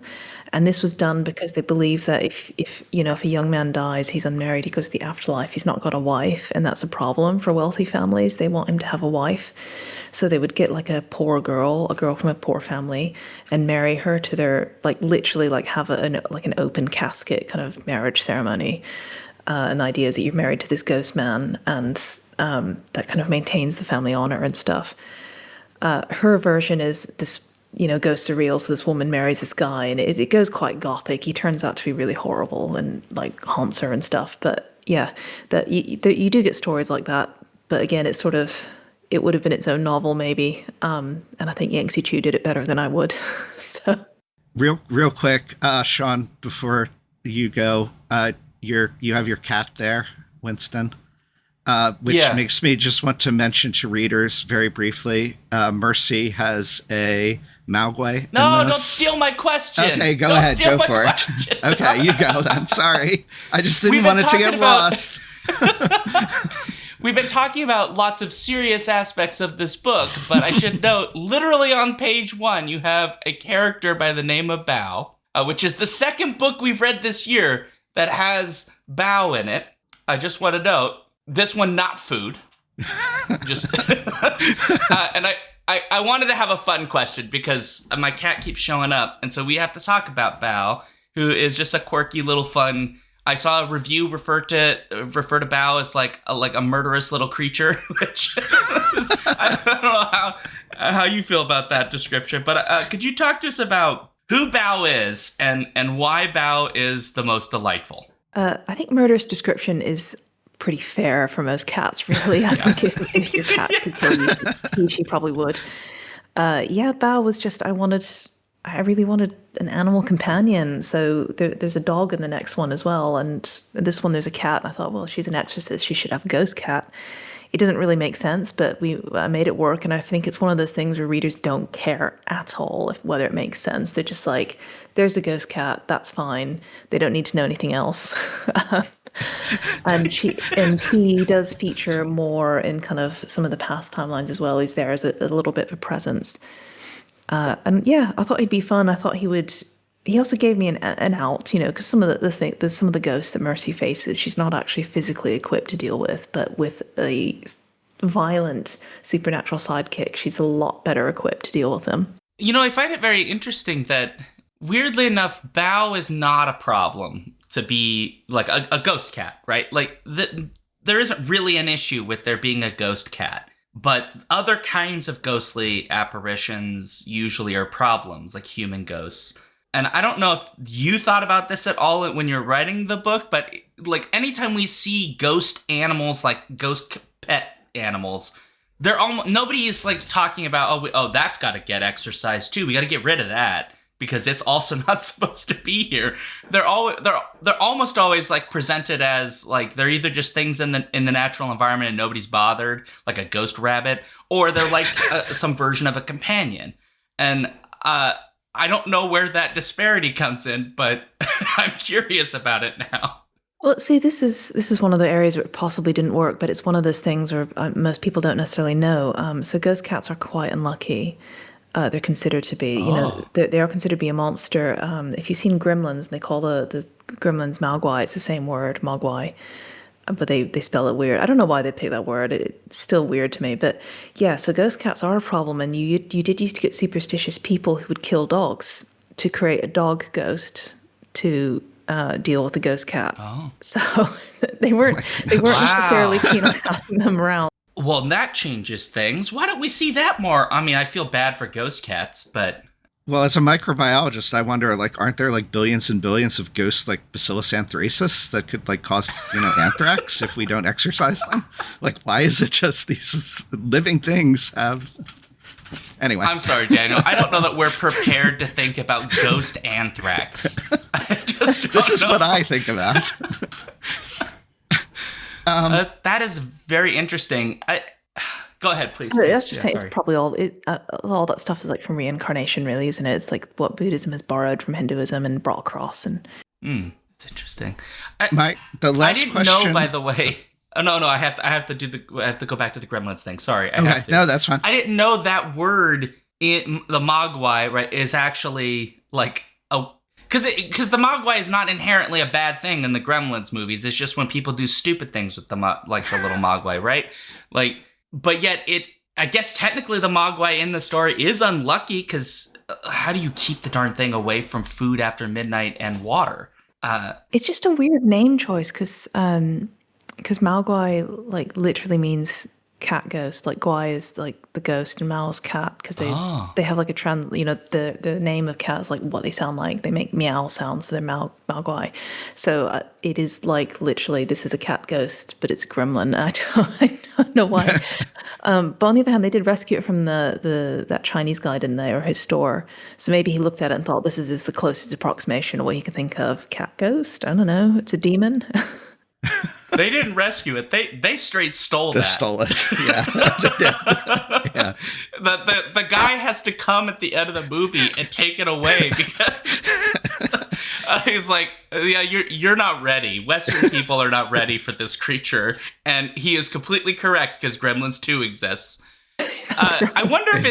And this was done because they believe that if you know if a young man dies, he's unmarried, he goes to the afterlife, he's not got a wife, and that's a problem for wealthy families. They want him to have a wife. So they would get like a poor girl, a girl from a poor family, and marry her to their like literally like have like an open casket kind of marriage ceremony. And the idea is that you're married to this ghost man, and that kind of maintains the family honor and stuff. Her version is this, you know, goes surreal. So this woman marries this guy, and it goes quite gothic. He turns out to be really horrible and like haunts her and stuff. But yeah, that you do get stories like that. But again, it's sort of it would have been its own novel maybe. And I think Yangtze Chu did it better than I would. So real quick, Sean, before you go, you have your cat there, Winston. Which Yeah. makes me just want to mention to readers very briefly, Mercy has a Maogway in No, don't this. steal my question. Okay, go Don't ahead, steal go my for question. it. Okay, you go then. Sorry. I just didn't We've want been it to get talking about- lost. We've been talking about lots of serious aspects of this book, but I should note, literally on page 1, you have a character by the name of Bao, which is the second book we've read this year that has Bao in it. I just want to note, this one not food. Just and I wanted to have a fun question because my cat keeps showing up, and so we have to talk about Bao, who is just a quirky little fun I saw a review refer to Bao as like a murderous little creature, which I don't know how you feel about that description. But could you talk to us about who Bao is and why Bao is the most delightful? I think murderous description is pretty fair for most cats, really. I think if your cat could kill you, she probably would. Bao was just, I really wanted an animal companion. So there's a dog in the next one as well. And this one, there's a cat. And I thought, well, she's an exorcist. She should have a ghost cat. It doesn't really make sense, but I made it work. And I think it's one of those things where readers don't care at all whether it makes sense. They're just like, there's a ghost cat. That's fine. They don't need to know anything else. and he does feature more in kind of some of the past timelines as well. He's there as a little bit of a presence. I thought he'd be fun. I thought he would. He also gave me an out, because some of some of the ghosts that Mercy faces, she's not actually physically equipped to deal with, but with a violent supernatural sidekick, she's a lot better equipped to deal with them. I find it very interesting that, weirdly enough, Bao is not a problem to be like a ghost cat, right? Like there isn't really an issue with there being a ghost cat. But other kinds of ghostly apparitions usually are problems, like human ghosts. And I don't know if you thought about this at all when you're writing the book, but like anytime we see ghost animals, like ghost pet animals, nobody is like talking about, oh, that's got to get exorcised too. We got to get rid of that because it's also not supposed to be here. They're almost always like presented as like they're either just things in the natural environment and nobody's bothered, like a ghost rabbit, or they're like some version of a companion. And I don't know where that disparity comes in, but I'm curious about it now. Well, see, this is one of the areas where it possibly didn't work, but it's one of those things where most people don't necessarily know. So ghost cats are quite unlucky. They're considered to be, they are considered to be a monster. If you've seen Gremlins, they call the Gremlins Mogwai. It's the same word, Mogwai, but they spell it weird. I don't know why they picked that word. It's still weird to me. But yeah, so ghost cats are a problem. And you did used to get superstitious people who would kill dogs to create a dog ghost to deal with the ghost cat. Oh. So they weren't necessarily keen on having them around. Well, that changes things. Why don't we see that more? I mean, I feel bad for ghost cats, but... Well, as a microbiologist, I wonder, like, aren't there, like, billions and billions of ghosts, like, Bacillus anthracis that could, like, cause, anthrax if we don't exorcise them? Like, why is it just these living things have... Anyway. I'm sorry, Daniel. I don't know that we're prepared to think about ghost anthrax. This is what I think about. That is very interesting. Go ahead, please. I was just saying, it's probably all that stuff is like from reincarnation, really, isn't it? It's like what Buddhism has borrowed from Hinduism and brought across. And it's interesting. The last I didn't question. know, by the way. Oh no! I have to go back to the Gremlins thing. Sorry. Okay, no, that's fine. I didn't know that word in the Mogwai, right, is actually like a. Because the Mogwai is not inherently a bad thing in the Gremlins movies. It's just when people do stupid things with the little Mogwai, right? Like, but yet I guess technically the Mogwai in the story is unlucky because how do you keep the darn thing away from food after midnight and water? It's just a weird name choice because Mogwai like literally means cat ghost. Like Gwai is like the ghost and Mao is cat because they have like a the name of cat is like what they sound like. They make meow sounds, so they're Mogwai. So it is like literally this is a cat ghost, but it's a gremlin. I don't know why. But on the other hand, they did rescue it from that Chinese guy, didn't they, or his store? So maybe he looked at it and thought this is the closest approximation of what he can think of. Cat ghost? I don't know. It's a demon. They didn't rescue it. They straight stole that. They stole it. Yeah. Yeah. The guy has to come at the end of the movie and take it away because he's like, yeah, you're not ready. Western people are not ready for this creature, and he is completely correct because Gremlins 2 exists. Right. I wonder if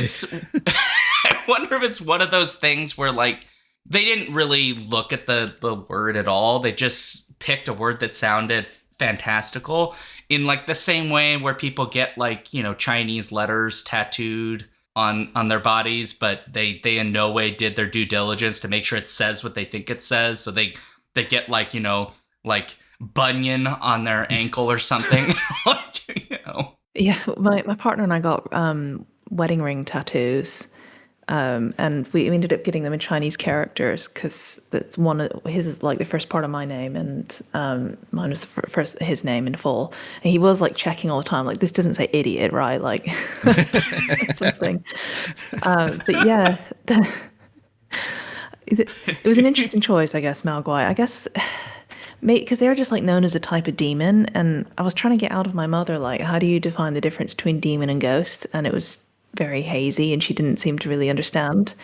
it's one of those things where like they didn't really look at the word at all. They just picked a word that sounded fantastical in like the same way where people get like, Chinese letters tattooed on their bodies, but they in no way did their due diligence to make sure it says what they think it says. So they get like, like bunion on their ankle or something. Like, Yeah, my partner and I got wedding ring tattoos, and we ended up getting them in Chinese characters because that's one of his is like the first part of my name, and mine was the first his name in full. And he was like checking all the time, like this doesn't say idiot, right? Like something. But yeah, it was an interesting choice, I guess. Malguai, I guess. Because they're just like known as a type of demon, and I was trying to get out of my mother like, how do you define the difference between demon and ghost? And it was very hazy, and she didn't seem to really understand.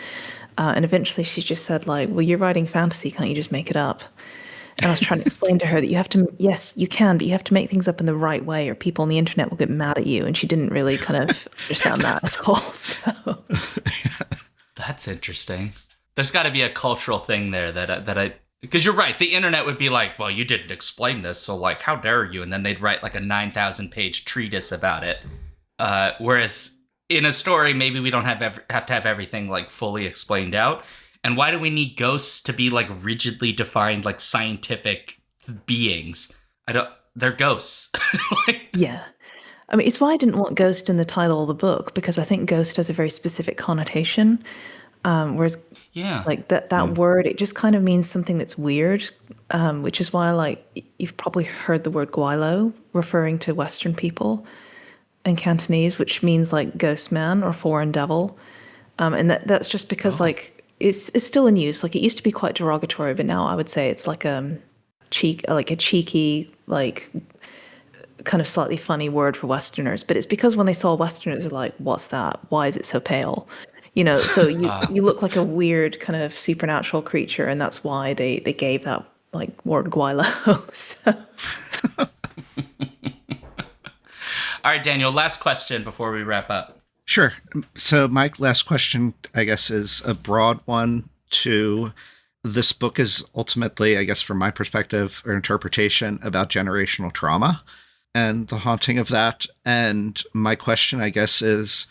And eventually, she just said like, "Well, you're writing fantasy, can't you just make it up?" And I was trying to explain to her that you have to, yes, you can, but you have to make things up in the right way, or people on the internet will get mad at you. And she didn't really kind of understand that at all. So that's interesting. There's got to be a cultural thing there that I because you're right. The internet would be like, well, you didn't explain this, so like, how dare you? And then they'd write like a 9,000 page treatise about it. Whereas in a story, maybe we don't have to have everything like fully explained out. And why do we need ghosts to be like rigidly defined like scientific beings? They're ghosts. Like, yeah. I mean, it's why I didn't want ghost in the title of the book, because I think ghost has a very specific connotation. Whereas yeah. like that word, it just kind of means something that's weird, which is why like you've probably heard the word guilo referring to Western people in Cantonese, which means like ghost man or foreign devil. And that's just because like it's still in use. Like it used to be quite derogatory, but now I would say it's like a cheeky, like kind of slightly funny word for Westerners. But it's because when they saw Westerners, they're like, "What's that? Why is it so pale?" You know, so you look like a weird kind of supernatural creature, and that's why they gave that like word guilo. So. All right, Daniel, last question before we wrap up. Sure. So my last question, I guess, is a broad one to this book is ultimately, I guess, from my perspective or interpretation about generational trauma and the haunting of that. And my question, I guess, is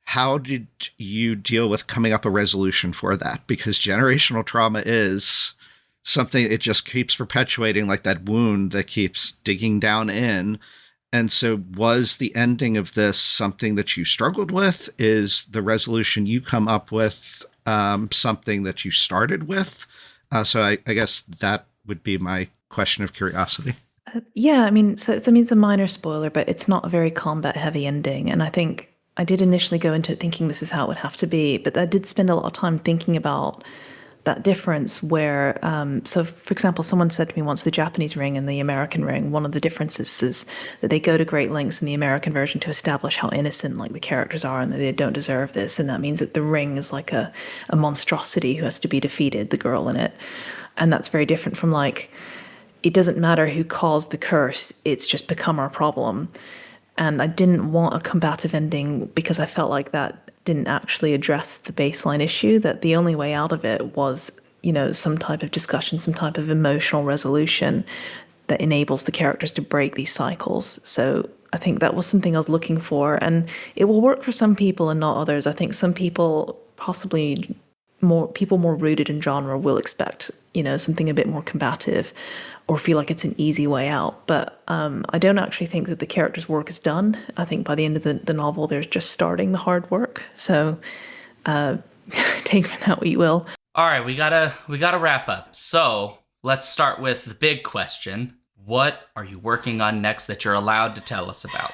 how did you deal with coming up a resolution for that? Because generational trauma is something, it just keeps perpetuating, like that wound that keeps digging down in. And so was the ending of this something that you struggled with? Is the resolution you come up with something that you started with? So I guess that would be my question of curiosity. Yeah, I mean, so it's a minor spoiler, but it's not a very combat-heavy ending. And I think I did initially go into it thinking this is how it would have to be, but I did spend a lot of time thinking about that difference where, so for example, someone said to me once, the Japanese ring and the American ring, one of the differences is that they go to great lengths in the American version to establish how innocent like the characters are and that they don't deserve this. And that means that the ring is like a monstrosity who has to be defeated, the girl in it. And that's very different from like, it doesn't matter who caused the curse, it's just become our problem. And I didn't want a combative ending because I felt like that didn't actually address the baseline issue, that the only way out of it was, you know, some type of discussion, some type of emotional resolution that enables the characters to break these cycles. So I think that was something I was looking for. And it will work for some people and not others. I think some people, possibly more rooted in genre, will expect, you know, something a bit more combative or feel like it's an easy way out. But I don't actually think that the character's work is done. I think by the end of the novel, they're just starting the hard work. So take from that what you will. All right, we gotta wrap up. So let's start with the big question. What are you working on next that you're allowed to tell us about?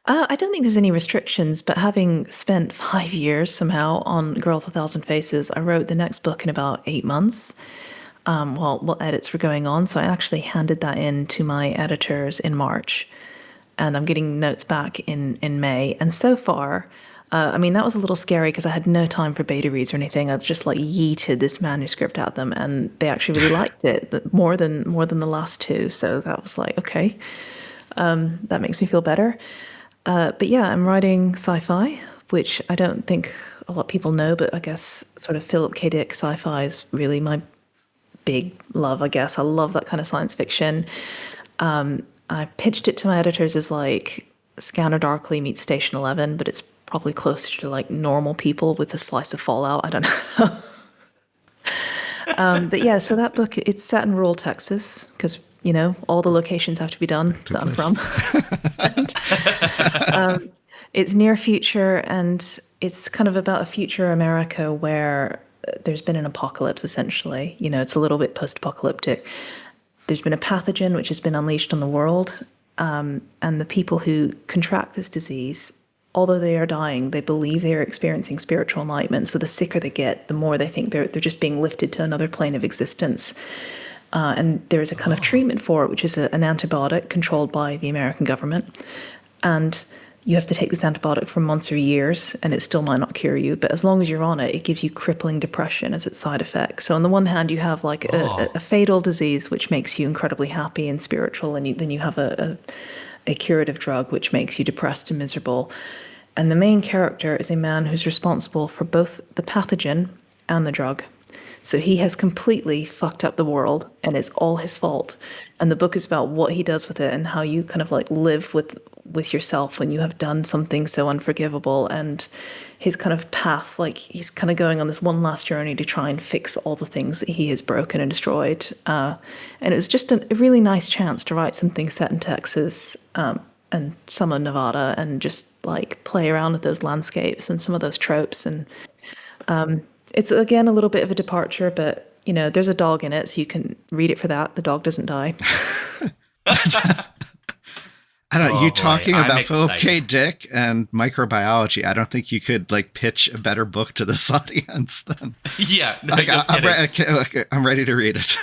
I don't think there's any restrictions, but having spent 5 years somehow on Girl with a Thousand Faces, I wrote the next book in about 8 months. While edits were going on. So I actually handed that in to my editors in March, and I'm getting notes back in May. And so far, I mean, that was a little scary because I had no time for beta reads or anything. I just like yeeted this manuscript at them, and they actually really liked it more than the last two. So that was like, okay, that makes me feel better. But yeah, I'm writing sci-fi, which I don't think a lot of people know, but I guess sort of Philip K. Dick sci-fi is really my big love, I guess. I love that kind of science fiction. I pitched it to my editors as like Scanner Darkly meets Station 11, but it's probably closer to like Normal People with a slice of Fallout. I don't know. But yeah, so that book, it's set in rural Texas because all the locations have to be done that I'm from. And, it's near future, and it's kind of about a future America where there's been an apocalypse, essentially. It's a little bit post-apocalyptic. There's been a pathogen which has been unleashed on the world, and the people who contract this disease, although they are dying, they believe they are experiencing spiritual enlightenment. So the sicker they get, the more they think they're just being lifted to another plane of existence. And there's a kind of treatment for it, which is an antibiotic controlled by the American government. And you have to take this antibiotic for months or years, and it still might not cure you. But as long as you're on it, it gives you crippling depression as its side effect. So on the one hand, you have like a fatal disease, which makes you incredibly happy and spiritual. And then you have a curative drug, which makes you depressed and miserable. And the main character is a man who's responsible for both the pathogen and the drug. So he has completely fucked up the world, and it's all his fault. And the book is about what he does with it and how you kind of like live with yourself when you have done something so unforgivable, and his kind of path, like he's kind of going on this one last journey to try and fix all the things that he has broken and destroyed. And it was just a really nice chance to write something set in Texas, and some of Nevada, and just like play around with those landscapes and some of those tropes. And it's, again, a little bit of a departure, but there's a dog in it, so you can read it for that. The dog doesn't die. I don't know, Oh, you boy, talking I'm about Philip excited. K. Dick and microbiology. I don't think you could like pitch a better book to this audience than. Yeah, no, Like, you're kidding. okay, I'm ready to read it.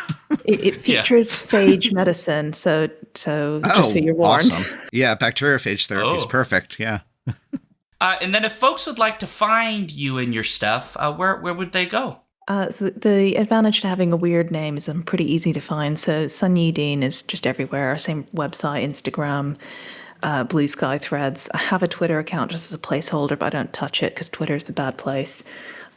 It features phage medicine, so just so you're warned. Awesome. Yeah, bacteriophage therapy is Oh. perfect. Yeah. And then if folks would like to find you and your stuff, where would they go? So the advantage to having a weird name is I'm pretty easy to find. So Sunyi Dean is just everywhere. Same website, Instagram, Blue Sky Threads. I have a Twitter account just as a placeholder, but I don't touch it because Twitter is the bad place.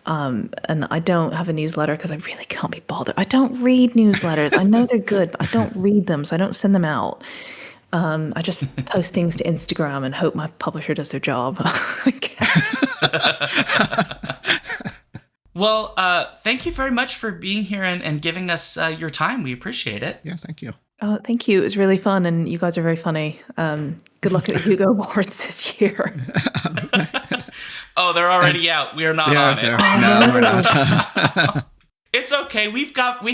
And I don't have a newsletter because I really can't be bothered. I don't read newsletters. I know they're good, but I don't read them, so I don't send them out. I just post things to Instagram and hope my publisher does their job, I guess. Well, thank you very much for being here and giving us your time. We appreciate it. Yeah, thank you. Thank you. It was really fun, and you guys are very funny. Good luck at the Hugo Awards this year. Oh, they're already out. We are not Yeah, on it. no, we're not. It's okay. We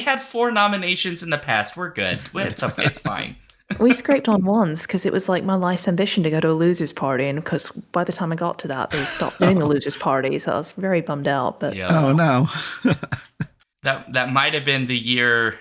had 4 nominations in the past. We're good. It's fine. We scraped on once because it was like my life's ambition to go to a losers party, and because by the time I got to that, they stopped doing the losers party, so I was very bummed out. But Yeah. Oh no. That might have been the year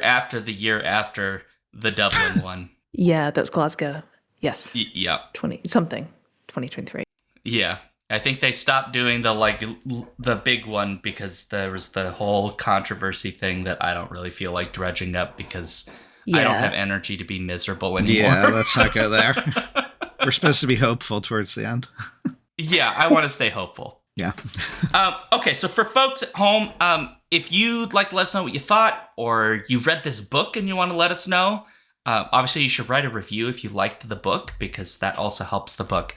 after the Dublin one. yeah, that was Glasgow. Yes, Yeah. 2023. Yeah. I think they stopped doing the big one because there was the whole controversy thing that I don't really feel like dredging up because I don't have energy to be miserable anymore. Yeah, let's not go there. We're supposed to be hopeful towards the end. Yeah, I want to stay hopeful. Yeah. Okay, so for folks at home, if you'd like to let us know what you thought, or you've read this book and you want to let us know, obviously you should write a review if you liked the book, because that also helps the book.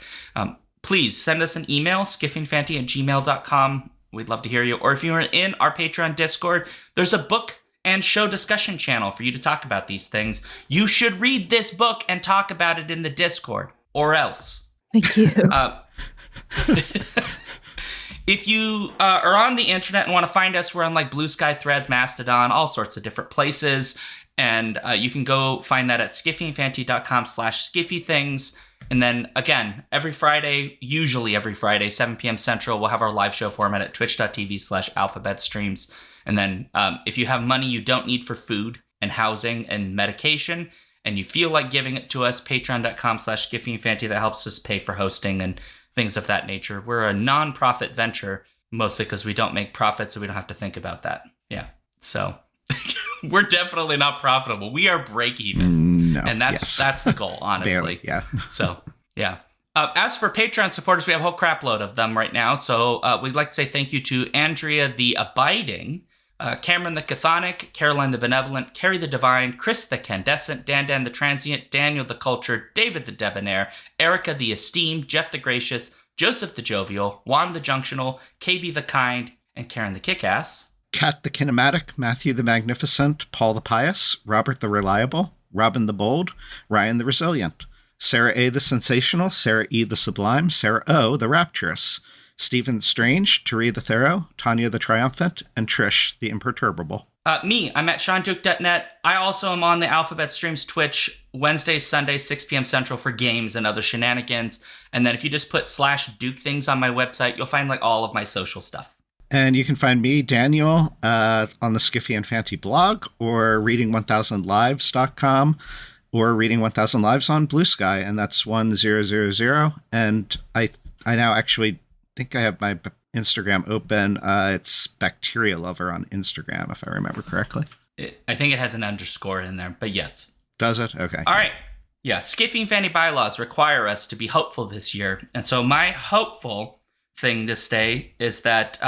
Please send us an email, skiffingfanty@gmail.com. We'd love to hear you. Or if you're in our Patreon Discord, there's a book and show discussion channel for you to talk about these things. You should read this book and talk about it in the Discord, or else. Thank you. If you are on the internet and want to find us, we're on like Blue Sky Threads, Mastodon, all sorts of different places. And you can go find that at skiffyandfanty.com/skiffythings. And then again, usually every Friday, 7 p.m. Central, we'll have our live show format at twitch.tv/alphabetstreams. And then if you have money you don't need for food and housing and medication, and you feel like giving it to us, patreon.com/skiffyandfanty. That helps us pay for hosting and things of that nature. We're a non-profit venture, mostly because we don't make profits, so we don't have to think about that. Yeah. So we're definitely not profitable. We are break even. No. And that's the goal, honestly. Barely, yeah. So, yeah. As for Patreon supporters, we have a whole crap load of them right now. So we'd like to say thank you to Andrea the Abiding, Cameron the Chthonic, Caroline the Benevolent, Carrie the Divine, Chris the Candescent, Dan the Transient, Daniel the Cultured, David the Debonair, Erica the Esteemed, Jeff the Gracious, Joseph the Jovial, Juan the Junctional, KB the Kind, and Karen the Kickass. Cat the Kinematic, Matthew the Magnificent, Paul the Pious, Robert the Reliable, Robin the Bold, Ryan the Resilient, Sarah A. the Sensational, Sarah E. the Sublime, Sarah O. the Rapturous, Stephen Strange, Tari the Thorough, Tanya the Triumphant, and Trish the Imperturbable. Me, I'm at SeanDuke.net. I also am on the Alphabet Streams Twitch Wednesdays, Sundays, 6 p.m. Central for games and other shenanigans. And then if you just put /Duke things on my website, you'll find like all of my social stuff. And you can find me, Daniel, on the Skiffy and Fanty blog, or reading1000lives.com, or Reading 1000 Lives on Blue Sky, and that's 1000. And I now actually think I have my Instagram open. It's Bacteria Lover on Instagram, if I remember correctly. I think it has an underscore in there, but yes. Does it? Okay. All right. Yeah, Skiffy and Fanty bylaws require us to be hopeful this year. And so my hopeful thing this day is that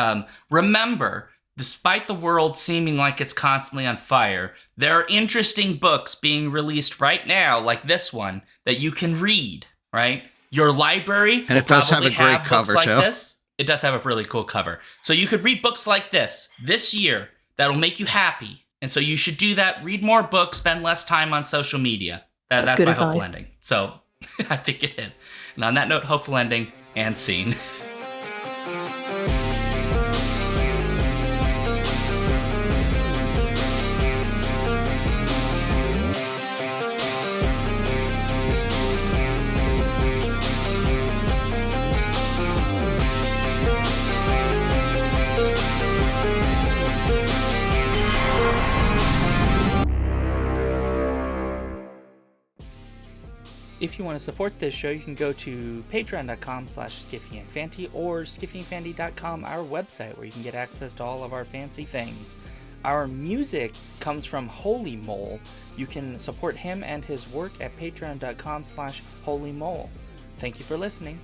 remember, despite the world seeming like it's constantly on fire, there are interesting books being released right now, like this one, that you can read, right? Your library and it does have a great cover, like too. This. It does have a really cool cover. So you could read books like this year that'll make you happy. And so you should do that. Read more books, spend less time on social media. That's my hopeful ending. So I think it hit. And on that note, hopeful ending and scene. If you want to support this show, you can go to patreon.com/skiffyandfanty or skiffyandfanty.com, our website, where you can get access to all of our fancy things. Our music comes from Holy Mole. You can support him and his work at patreon.com/holymole. Thank you for listening.